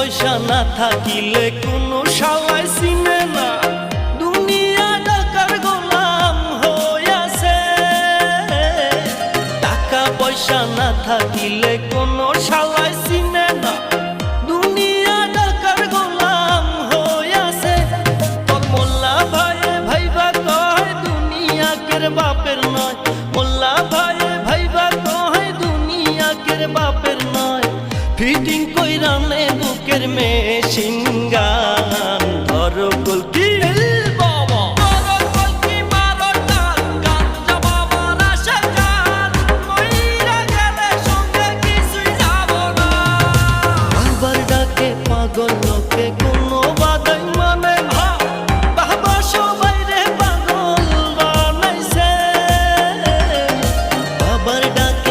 পয়সা না থাকিলে কোনো শালায় চিনে না, দুনিয়া টাকার গোলাম হইয়াছে। টাকা পয়সা না থাকিলে কোনো শালায় চিনে না, দুনিয়া টাকার গোলাম হইয়াছে। তোর মোল্লা ভাইয়ে ভাইবা কয় দুনিয়া কের বাপের নয়, মোল্লা ভাইয়ে ভাইবা কয় দুনিয়া কের বাপের নয়। ফিটিং কইরা নে বুকের মেশিন গান।